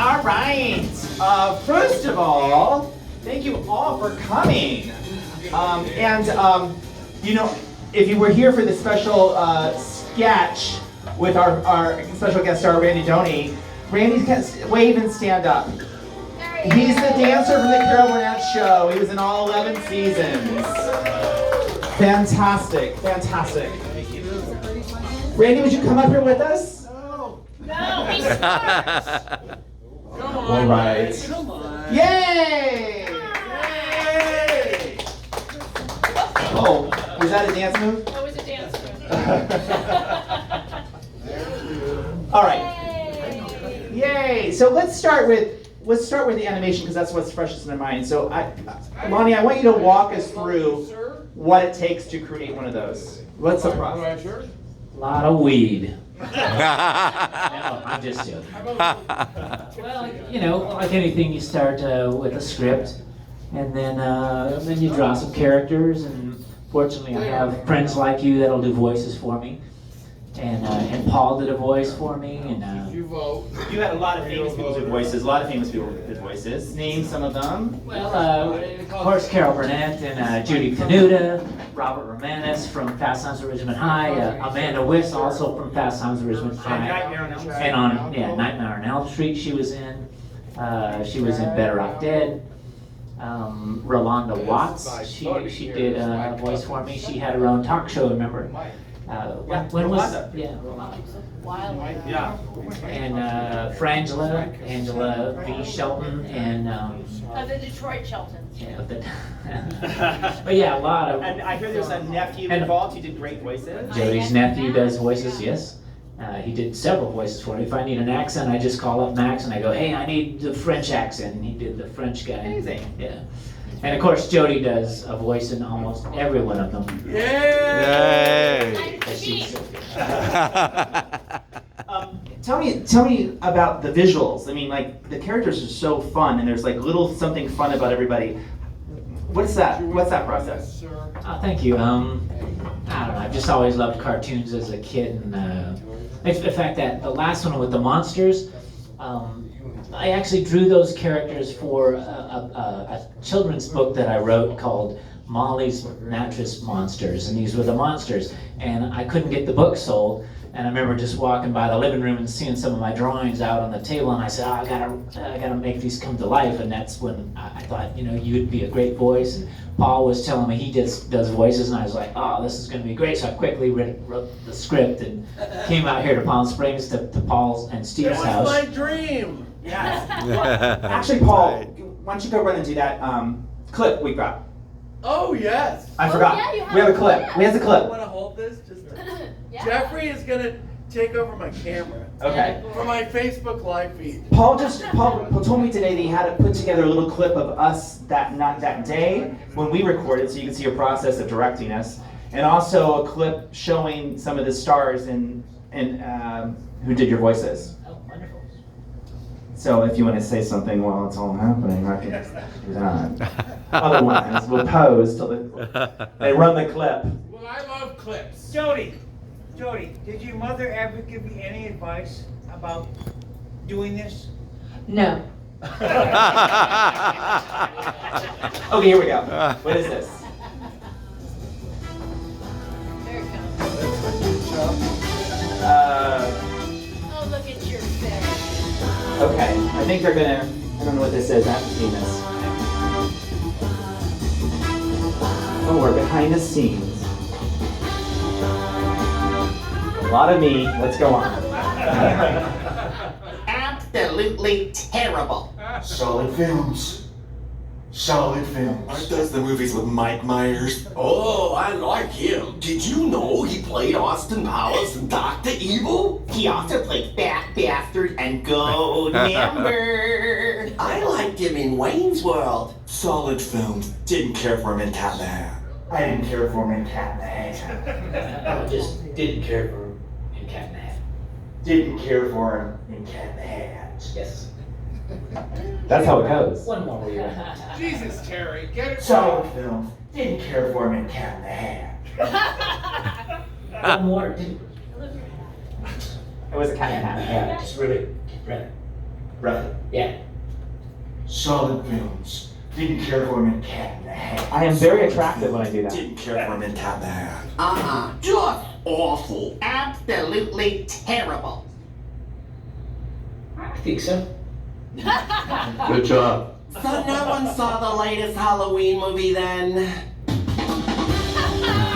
All right. First of all, thank you all for coming. You know, if you were here for the special sketch with our special guest star, Doney, Randy, wave and stand up. He's the dancer from the Carol Burnett show. He was in all 11 seasons. Fantastic, fantastic. Randy, would you come up here with us? No, he's smart. All right. Yay! Yay! Oh, was that a dance move? That was a dance move. All right. Yay! So let's start with the animation because that's what's freshest in my mind. So, Lonny, I want you to walk us through what it takes to create one of those. What's the process? A lot of weed. No, I'm just joking. Well, you know, like anything, you start with a script, and then you draw some characters. And fortunately, I have friends like you that'll do voices for me. And Paul did a voice for me. And you had a lot of famous people do voices. A lot of famous people did voices. Name some of them. Well, of course, Carol Burnett and Judy Tenuta, Robert Romanis from Fast Times at Ridgemont High, Amanda Wiss also from Fast Times at Ridgemont High, and on Nightmare on Elm Street she was in. She was in Better Off Dead. Rolanda Watts, she did a voice for me. She had her own talk show. Remember? When was Rolanda? Yeah. And Frangela, Angela V. Shelton, and The Detroit Sheltons. yeah, but yeah, a lot of. And I hear there's a nephew involved. He did great voices. Jody's nephew does voices, yes. He did several voices for me. If I need an accent, I just call up Max and I go, hey, I need the French accent, and he did the French guy. Amazing. Yeah. And of course, Jody does a voice in almost every one of them. Yay! Tell me about the visuals. I mean, like the characters are so fun, and there's like little something fun about everybody. What's that process? Thank you. I don't know. I've just always loved cartoons as a kid, and in fact, the last one with the monsters. I actually drew those characters for a children's book that I wrote called Molly's Mattress Monsters, and these were the monsters. And I couldn't get the book sold, and I remember just walking by the living room and seeing some of my drawings out on the table, and I said, I gotta make these come to life. And that's when I thought, you know, you'd be a great voice. And Paul was telling me he just does voices, and I was like, oh, this is gonna be great. So I quickly wrote the script and came out here to Palm Springs to Paul's and Steve's house. That's my dream. Yes. Well, actually, Paul, why don't you go run and do that clip we've got? Oh yes. I forgot. Yeah, we have a clip. Yeah. We have the I clip. want to hold this. Yeah. Jeffrey is gonna take over my camera Okay. for my Facebook live feed. Paul told me today that he had to put together a little clip of us that day when we recorded, so you can see a process of directing us, and also a clip showing some of the stars and who did your voices. Oh, wonderful. So if you want to say something while it's all happening, I can do that. Otherwise, we'll pause till they run the clip. Well, I love clips. Jody, did your mother ever give you any advice about doing this? No. Okay, here we go. What is this? There it comes. Oh, look at your face. Okay, I think they're gonna, I don't know what this is, I haven't seen this. Oh, we're behind the scenes. A lot of me, let's go on. Absolutely terrible. Solid films. Aren't those the movies with Mike Myers? Oh, I like him. Did you know he played Austin Powers in Dr. Evil? He also played Fat Bastard and Gold Member. I liked him in Wayne's World. Solid films. Didn't care for him in Cat in the Hat. I didn't care for him in Cat in the Hat. I just didn't care for him in Cat in the Hat. Didn't care for him in Cat in the Hat. Yes. That's how it goes. One more wheel. Jesus, Terry, get it Solid right. films. Didn't care for him in Cat in the Hat. One more. It was a cat in the hat. Yeah, just really get ready. roughly. Yeah. Solid films. Didn't care for him in Cat in the Hat. I am very attractive when I do that. Didn't care for him in Cat in the Hat. Just awful. Absolutely terrible. I think so. Good job. So no one saw the latest Halloween movie then?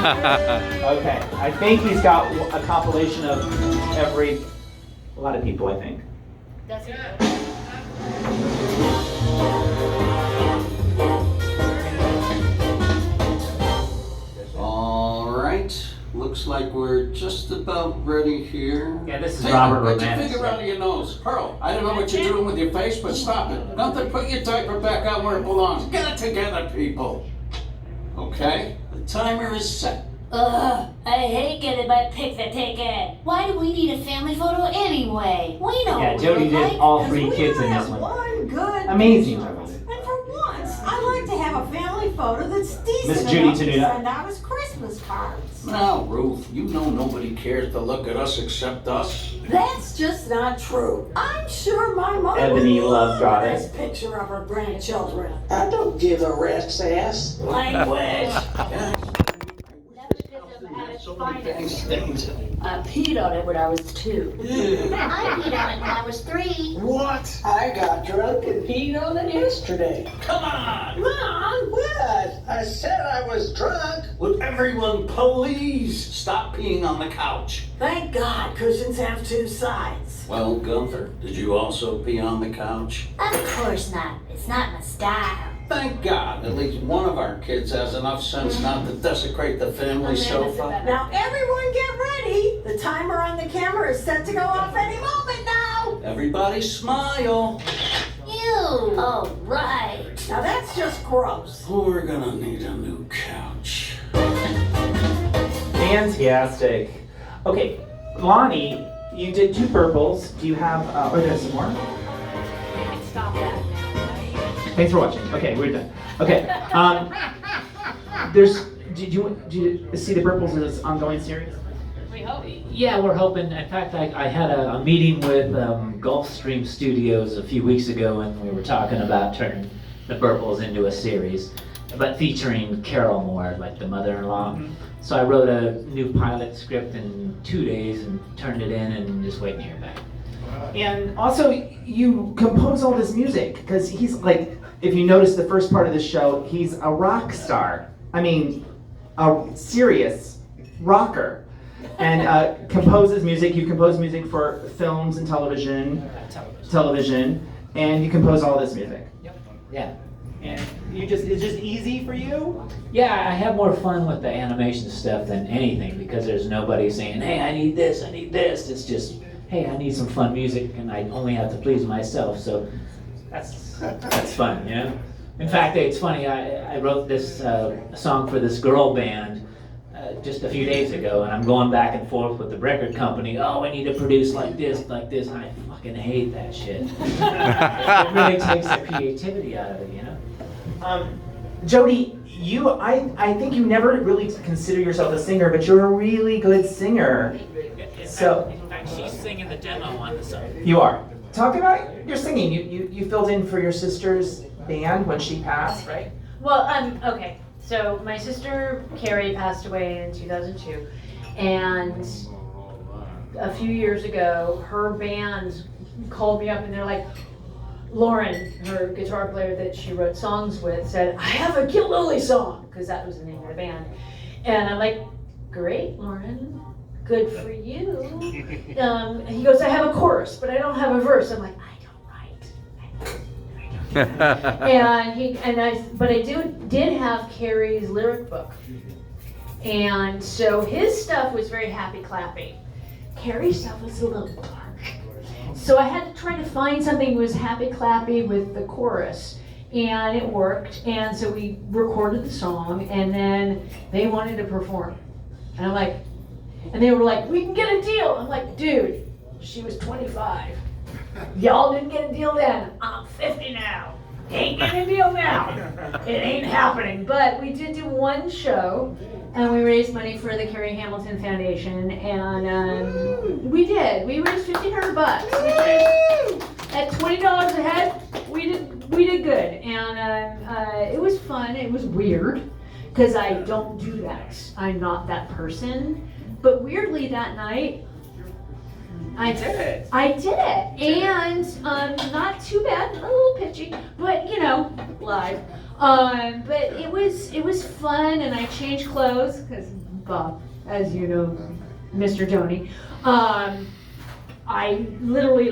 Okay, I think he's got a compilation of a lot of people, I think. That's it. All right, looks like we're just about ready here. Yeah, this is Hey, Robert what'd you Romanis. figure out of your nose? Pearl, I don't know what you're doing with your face, but stop it. Nothing, put your diaper back out where it belongs. Get it together, people. Okay, the timer is set. Ugh, I hate getting my picture taken. Why do we need a family photo anyway? We know Yeah, what Jody we did like, all 'cause three we kids in only this have one. good Amazing. picture. And for once, I like to have a family photo that's decent Miss Judy enough to Tenuta. send out as Christmas cards. Now, Ruth, you know nobody cares to look at us except us. That's just not true. I'm sure my mother Ebony would Love love Goddess. this picture of her grandchildren. I don't give a rat's ass. Language. I peed on it when I was 2. I peed on it when I was 3. What? I got drunk and peed on it yesterday. Come on! Mom, what? I said I was drunk. Would everyone please stop peeing on the couch? Thank God cushions have 2 sides. Well, Gunther, did you also pee on the couch? Of course not. It's not my style. Thank God, at least one of our kids has enough sense not to desecrate the family sofa. Now everyone get ready. The timer on the camera is set to go off any moment now. Everybody smile. Ew. Oh, right. Now that's just gross. We're gonna need a new couch. Fantastic. Okay, Lonnie, you did 2 purples. Do you have, or there's some more? Stop that now. Thanks for watching. Okay, we're done. Okay, did you see the purples in this ongoing series? We hope. Yeah, we're hoping. In fact, I had a meeting with Gulfstream Studios a few weeks ago, and we were talking about turning the Burples into a series, but featuring Carol more, like the mother-in-law. So I wrote a new pilot script in 2 days and turned it in, and just waiting to hear back. And also, you compose all this music, because he's like, if you notice the first part of the show, he's a rock star. I mean, a serious rocker. And composes music. You compose music for films and television, and you compose all this music. Yep. Yeah. And it's just easy for you? Yeah, I have more fun with the animation stuff than anything because there's nobody saying, hey, I need this, I need this. It's just, hey, I need some fun music and I only have to please myself. So that's fun, you know? In fact, it's funny, I wrote this song for this girl band just a few days ago, and I'm going back and forth with the record company. Oh, I need to produce like this, and I fucking hate that shit. It really takes the creativity out of it, you know? Jody, I think you never really consider yourself a singer, but you're a really good singer. So In fact, she's singing the demo on the song. you are. Talk about your singing. You filled in for your sister's band when she passed, right? Well, okay. So my sister Carrie passed away in 2002, and a few years ago, her band called me up and they're like, Lauren, her guitar player that she wrote songs with, said, I have a Kill Lily song, because that was the name of the band. And I'm like, great, Lauren, good for you. He goes, I have a chorus, but I don't have a verse. I'm like, I don't write. But I did have Carrie's lyric book. And so his stuff was very happy clappy. Carrie's stuff was a little dark. So I had to try to find something that was happy clappy with the chorus. And it worked. And so we recorded the song, and then they wanted to perform. And I'm like, and they were like, we can get a deal. I'm like, dude, she was 25. Y'all didn't get a deal then. I'm 50 now. Ain't getting a deal now. It ain't happening. But we did do one show, and we raised money for the Carrie Hamilton Foundation, and we did. We raised $1,500, which is at $20 a head, we did good, and it was fun. It was weird because I don't do that. I'm not that person. But weirdly that night, I did it. I did it, and not too bad, a little pitchy, but you know, live. But it was fun, and I changed clothes because Bob, as you know, Mr. Doney. I literally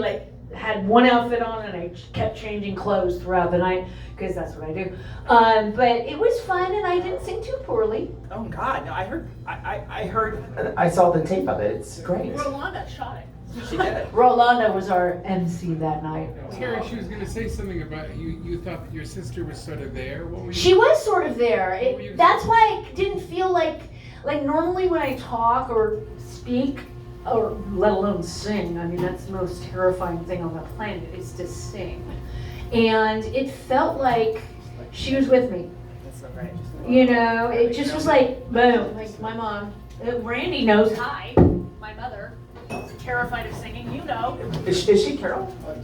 had one outfit on, and I kept changing clothes throughout the night because that's what I do. But it was fun, and I didn't sing too poorly. Oh God, no! I heard. I saw the tape of it. It's great. Rolanda shot it. She did it. Rolanda was our MC that night. Terry, she was going to say something about you. You thought that your sister was sort of there. What were you? She was sort of there. That's why I didn't feel like normally when I talk or speak, or let alone sing. I mean, that's the most terrifying thing on the planet is to sing. And it felt like she was with me. That's so great. You know, it just was like boom. Like my mom, Randy knows. Hi, my mother. Terrified of singing, you know. Is she Carol? I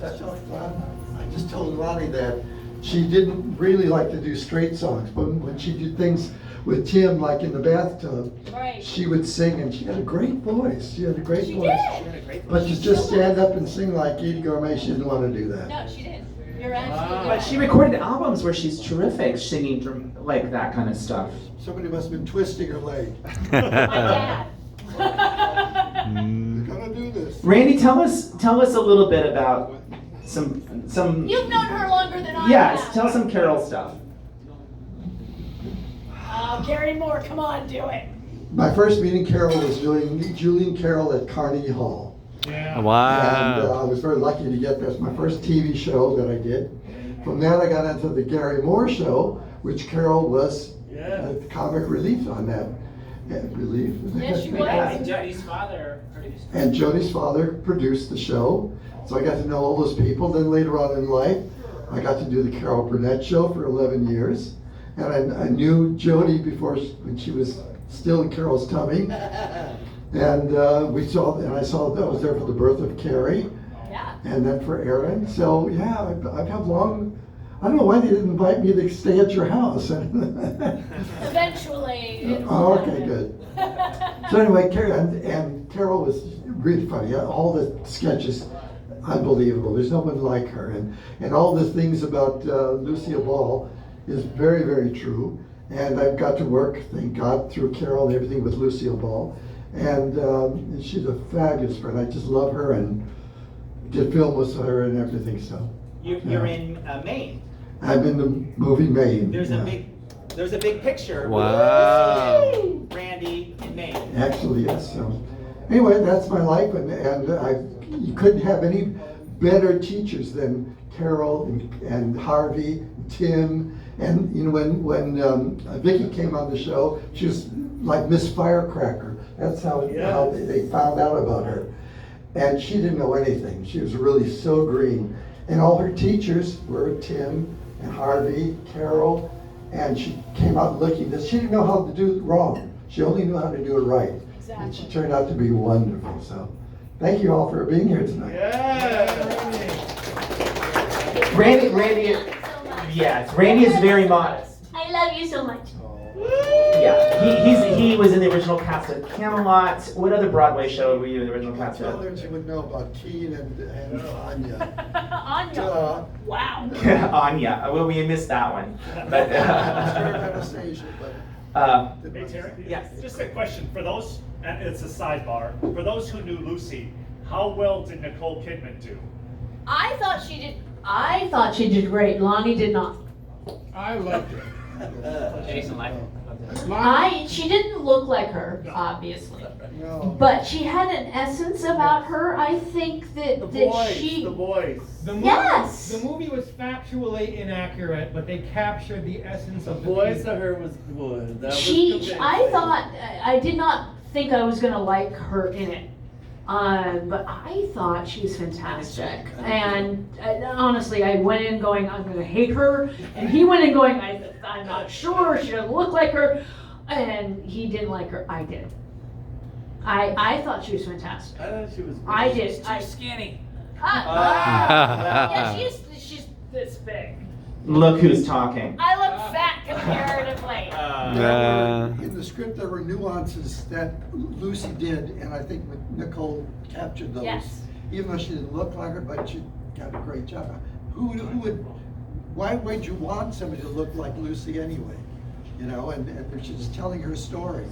just told Lonny that she didn't really like to do straight songs, but when she did things with Tim, like in the bathtub, right, she would sing, and she had a great voice. She had a great voice. Did. But to just stand up and sing like Edie Gourmet, she didn't want to do that. No, she didn't. You're absolutely But she recorded albums where she's terrific singing like that kind of stuff. Somebody must have been twisting her leg. My dad. We're gonna do this. Randy, tell us a little bit about some. You've known her longer than I Yes, have. tell some Carol stuff. Gary Moore, come on, do it. My first meeting Carol was doing Julian Carroll at Carnegie Hall. Yeah. Wow. And I was very lucky to get this. My first TV show that I did. From that I got into the Gary Moore show, which Carol was the comic relief on that. Relief? Yes, she was. And Jody's father produced it. And Jody's father produced the show. So I got to know all those people. Then later on in life, I got to do the Carol Burnett show for 11 years. And I knew Jody when she was still in Carol's tummy. And I saw that I was there for the birth of Carrie. Yeah. And then for Aaron. So yeah, I've had long, I don't know why they didn't invite me to stay at your house. Eventually. Oh, okay, good. So anyway, and Carol was really funny. All the sketches, unbelievable. There's no one like her. And all the things about Lucille Ball is very, very true. And I've got to work, thank God, through Carol and everything with Lucille Ball. And she's a fabulous friend. I just love her and did film with her and everything. So You're in Maine. I'm in the movie Maine. There's a big picture. Wow. With Randy in Maine. Actually, yes. So anyway, that's my life, and you couldn't have any better teachers than Carol and Harvey, and Tim, and you know when Vicki came on the show, she was like Miss Firecracker. That's how they found out about her, and she didn't know anything. She was really so green, and all her teachers were Tim and Harvey, Carol. And she came out looking this. She didn't know how to do it wrong. She only knew how to do it right. Exactly. And she turned out to be wonderful. So thank you all for being here tonight. Randy, yes, Randy is very modest. I love you so much. Yeah, he was in the original cast of Camelot. What other Broadway show were you in the original cast Tell of? her she would know about Keen and Anya. Anya. Wow. Anya. Well, we missed that one. But, Anastasia, Hey, Terry? Yes. Just a question. For those, and it's a sidebar, for those who knew Lucy, how well did Nicole Kidman do? I thought she did great. Lonny did not. I loved her. Jason liked She didn't look like her, obviously. No. But she had an essence about her. I think that The she. voice. The movie, Yes! The movie was factually inaccurate, but they captured the essence The of voice people. of her was good. That was I did not think I was gonna like her in it. But I thought she was fantastic. And honestly, I went in going, I'm gonna hate her. And he went in going, I'm not sure, she doesn't look like her. And he didn't like her, I did. I thought she was fantastic. I thought she was good. I did. Too skinny. Yeah, she's this big. Look who's talking. I look fat comparatively. In the script, there were nuances that Lucy did, and I think Nicole captured those. Yes. Even though she didn't look like her, but she got a great job. Why would you want somebody to look like Lucy anyway? You know, and she's telling her story.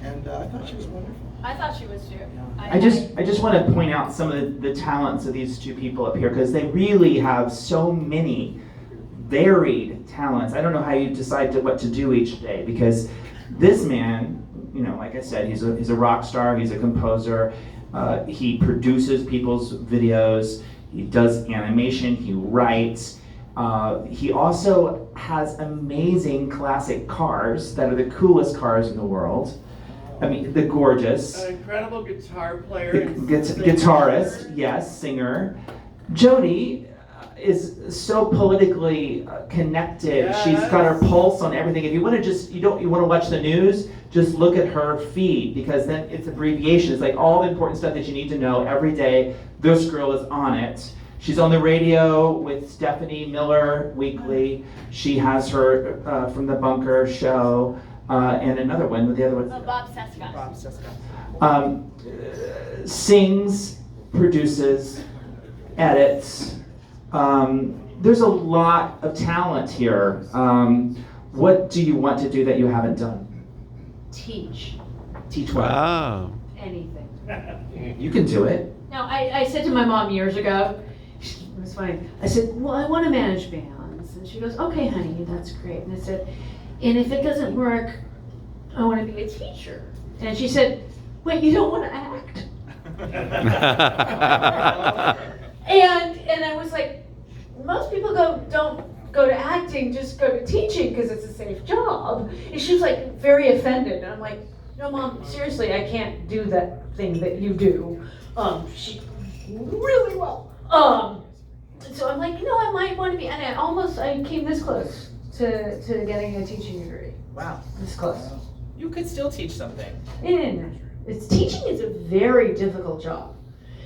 And I thought she was wonderful. I thought she was too. I just want to point out some of the talents of these two people up here, because they really have so many varied talents. I don't know how you decide what to do each day, because this man, you know, like I said, he's a rock star, he's a composer, he produces people's videos, he does animation, he writes. He also has amazing classic cars that are the coolest cars in the world. I mean, they're gorgeous. An incredible guitar player. Guitarist, yes, singer. Jody is so politically connected. Yes. She's got her pulse on everything. If you want to you want to watch the news, just look at her feed, because then it's abbreviations. It's like all the important stuff that you need to know every day. This girl is on it. She's on the radio with Stephanie Miller weekly. She has her From the Bunker show, and another one with the other one. Bob Seska. Sings, produces, edits. There's a lot of talent here. What do you want to do that you haven't done? Teach. Teach what? Wow. Anything. You can do it. No, I said to my mom years ago, it was funny, I said, well, I want to manage bands. And she goes, okay, honey, that's great. And I said, and if it doesn't work, I want to be a teacher. And she said, wait, you don't want to act? And I was like, most people don't go to acting, just go to teaching because it's a safe job. And she was like very offended. And I'm like, no, Mom, seriously, I can't do that thing that you do. She really well. So I'm like, I might want to be, and I came this close to getting a teaching degree. Wow. This close. You could still teach something. Teaching is a very difficult job.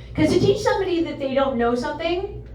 Because to teach somebody that they don't know something,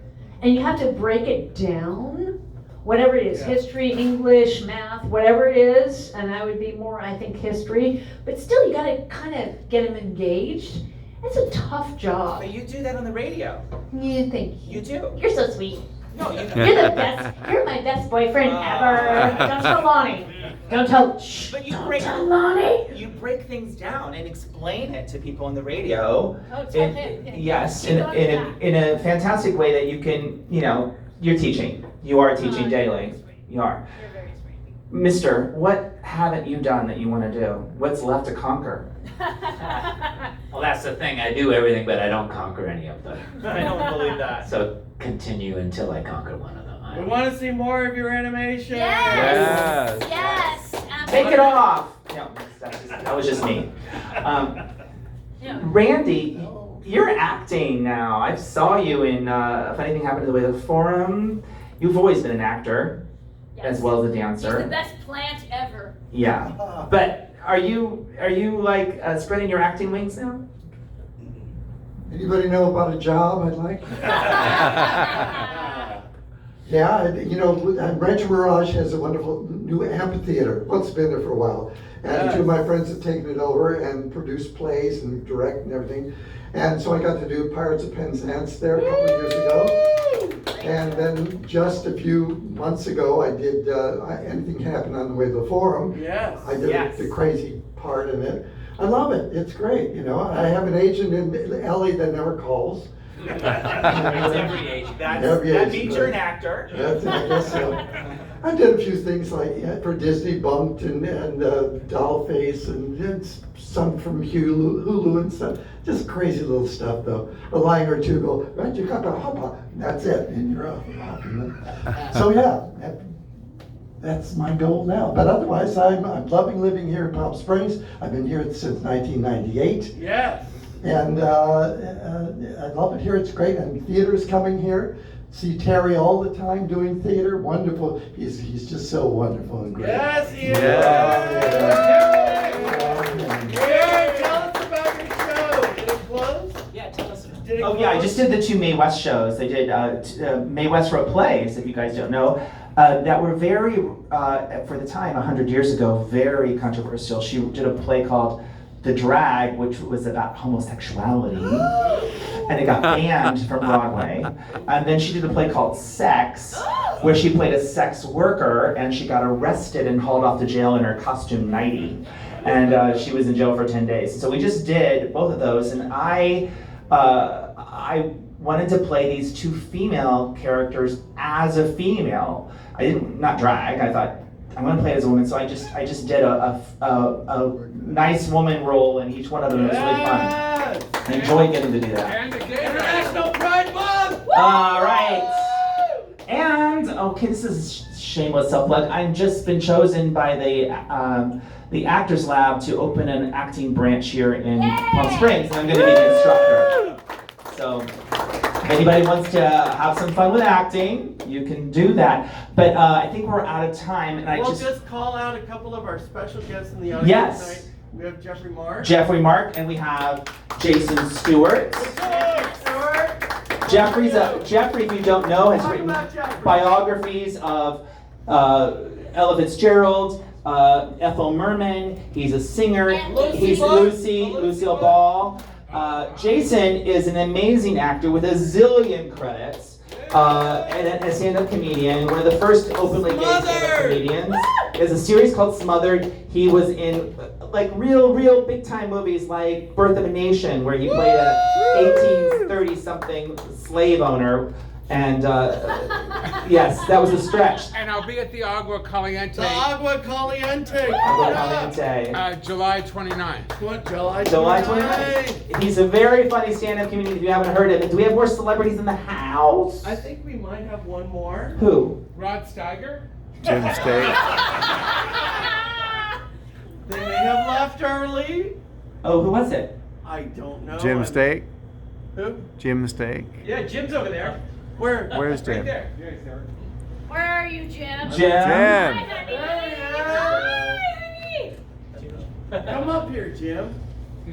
and you have to break it down, whatever it is, history, English, math, whatever it is, and I would be more, I think, history, but still you gotta kind of get them engaged. It's a tough job. But you do that on the radio. Yeah, thank you. You do. You're so sweet. No, you You're the best. You're my best boyfriend ever. Don't tell Lonny. Don't tell. Shh. But you don't tell Lonny. You break things down and explain it to people on the radio. Oh, tell him. Yes, in a fantastic way that you can, you're teaching. You are teaching daily. You are. You're very sweet. Mister, what haven't you done that you want to do? What's left to conquer? Well, that's the thing. I do everything, but I don't conquer any of them. I don't believe that. So continue until I conquer one of them. We want to see more of your animation. Yes. Yes. Take it off. No, that was just me. Randy, you're acting now. I saw you in If Anything Happened to the Way of the Forum. You've always been an actor, as well as a dancer. He's the best plant ever. Yeah, but are you like spreading your acting wings now? Anybody know about a job I'd like? Yeah, Rancho Mirage has a wonderful new amphitheater. Well, it's been there for a while. And two of my friends have taken it over and produced plays and direct and everything. And so I got to do Pirates of Penzance there a couple of years ago. And then just a few months ago, I did Anything Happened on the Way to the Forum. Yes. I did the crazy part in it. I love it. It's great. I have an agent in LA that never calls. It's every age. That means you're an actor. I guess so. I did a few things like for Disney, Bumped and Dollface and some from Hulu and stuff. Just crazy little stuff though. A line or two go, right, you got the hoppa. That's it, and you're off. So yeah, that's my goal now. But otherwise, I'm loving living here in Palm Springs. I've been here since 1998. Yes. And I love it here. It's great. And theater's coming here. See Terry all the time doing theater. Wonderful. He's just so wonderful and great. Yes, he is. Tell us about your show. Did it close? Yeah, tell us. Did anything? Oh yeah, I just did the 2 Mae West shows. I did Mae West wrote plays, if you guys don't know, that were very, for the time, 100 years ago, very controversial. She did a play called The Drag, which was about homosexuality, and it got banned from Broadway. And then she did a play called Sex, where she played a sex worker, and she got arrested and hauled off to jail in her costume nightie. And she was in jail for 10 days. So we just did both of those, and I wanted to play these 2 female characters as a female. I didn't, not drag, I thought, I'm gonna play it as a woman, so I just did a nice woman role in each one of them. It was really fun. I enjoyed getting to do that. And again, International Pride Month! All right. And, okay, this is shameless self-plug. I've just been chosen by the Actors Lab to open an acting branch here in Palm Springs, and I'm gonna be the instructor. So, if anybody wants to have some fun with acting, you can do that. But I think we're out of time, and We'll just call out a couple of our special guests in the audience Yes. tonight. We have Jeffrey Mark. Jeffrey Mark, and we have Jason Stewart. Jeffrey, if you don't know, has written biographies of Ella Fitzgerald, Ethel Merman. He's a singer. He's Lucille Ball. Jason is an amazing actor with a zillion credits. And a stand-up comedian, one of the first openly gay stand-up comedians. There's a series called Smothered. He was in like real big-time movies like Birth of a Nation, where he played a 1830-something slave owner. And yes, that was a stretch. And I'll be at the Agua Caliente. The Agua Caliente. Agua Caliente. July 29th. July 29th. He's a very funny stand-up comedian if you haven't heard of it. Do we have more celebrities in the house? I think we might have one more. Who? Rod Steiger. Jim State. They may have left early. Oh, who was it? I don't know. Jim Steak. Who? Jim Steak. Yeah, Jim's over there. Where? Where's Jim? Right there. Where are you, Jim? Jim. Come up here, Jim.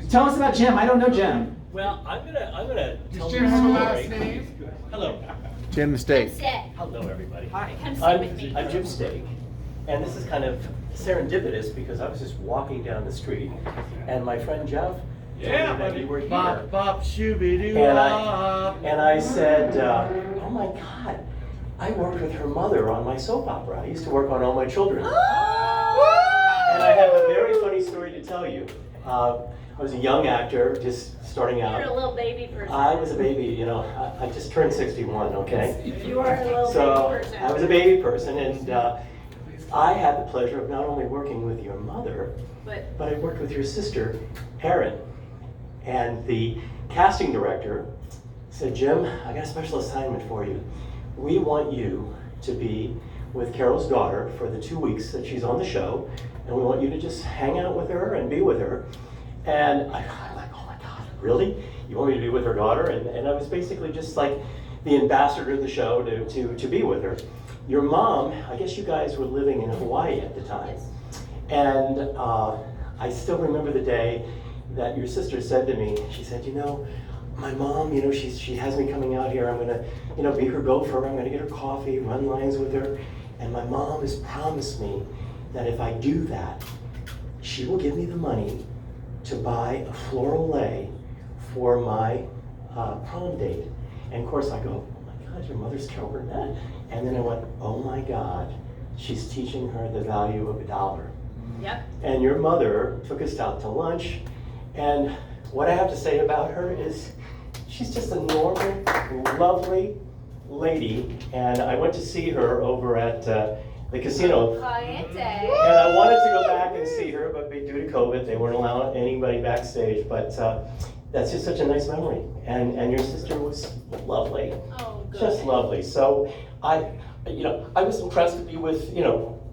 Tell us about Jim. I don't know Jim. Well, I'm gonna tell Does you Jim a have a story. last name? Hello. Jim Steak. Hello, everybody. Hi. I'm Jim Steak, and this is kind of serendipitous because I was just walking down the street, and my friend Jeff told me that you were here. Bop, bop, shooby-doo. And I said, oh my God, I worked with her mother on my soap opera. I used to work on All My Children. And I have a very funny story to tell you. I was a young actor, just starting out. You're a little baby person. I was a baby, you know. I just turned 61, okay? You are a little baby person. I was a baby person, and I had the pleasure of not only working with your mother, but I worked with your sister, Erin. And the casting director said, Jim, I got a special assignment for you. We want you to be with Carol's daughter for the 2 weeks that she's on the show, and we want you to just hang out with her and be with her. And I'm like, oh my God, really? You want me to be with her daughter? And I was basically just like the ambassador of the show to be with her. Your mom, I guess you guys were living in Hawaii at the time. And I still remember the day that your sister said to me, she said, you know, my mom, you know, she has me coming out here. I'm gonna, you know, be her gopher. I'm gonna get her coffee, run lines with her. And my mom has promised me that if I do that, she will give me the money to buy a floral lei for my prom date. And of course I go, oh my God, your mother's Carol Burnett. And then I went, oh my God, she's teaching her the value of $1. Yep. And your mother took us out to lunch. And what I have to say about her is she's just a normal, lovely lady. And I went to see her over at the casino. And I wanted to go back and see her, but due to COVID, they weren't allowing anybody backstage. But that's just such a nice memory. And your sister was lovely. Oh, good. Just lovely. So I was impressed to be with,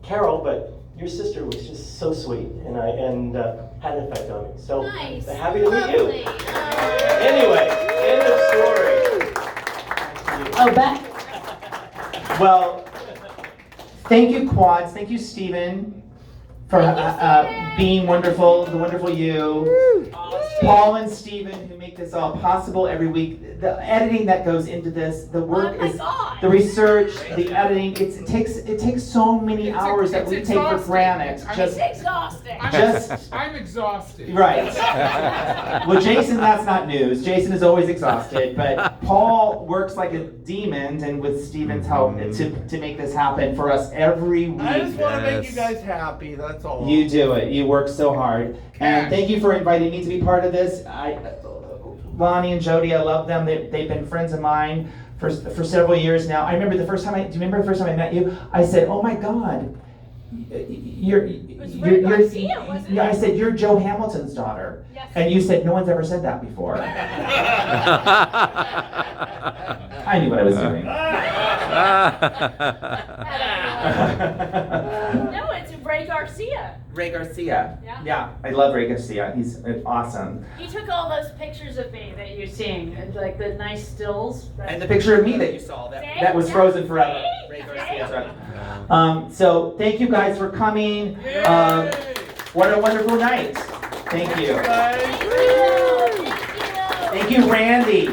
Carol, but your sister was just so sweet, and had an effect on me. So nice. Happy to meet you. Lovely. Anyway, end of story. Oh, back. Well, thank you, QUADZ. Thank you, Stephen, for being wonderful, the wonderful you. Paul and Stephen, who make this all possible every week. The editing that goes into this, the work Oh my is, God. the research, the editing. It takes so many hours that we take for granted. It's exhausting. I'm exhausted. Right. Well, Jason, that's not news. Jason is always exhausted, but Paul works like a demon, and with Steven's help to make this happen for us every week. I just want to make you guys happy. That's all. You do it. You work so hard. And thank you for inviting me to be part of this. Lonny and Jody, I love them. They've been friends of mine for several years now. I remember do you remember the first time I met you? I said, oh my God, you're Garcia, wasn't it? yeah, I said, you're Joe Hamilton's daughter. Yes. And you said, no one's ever said that before. I knew what I was doing. No, it's Ray Garcia. Ray Garcia. Yeah. I love Ray Garcia. He's awesome. He took all those pictures of me that you're seeing, and like the nice stills. And the picture of me that you saw, that was frozen forever. Ray Garcia. So thank you guys for coming. What a wonderful night. Thank you. Thank you. Thank you, Randy.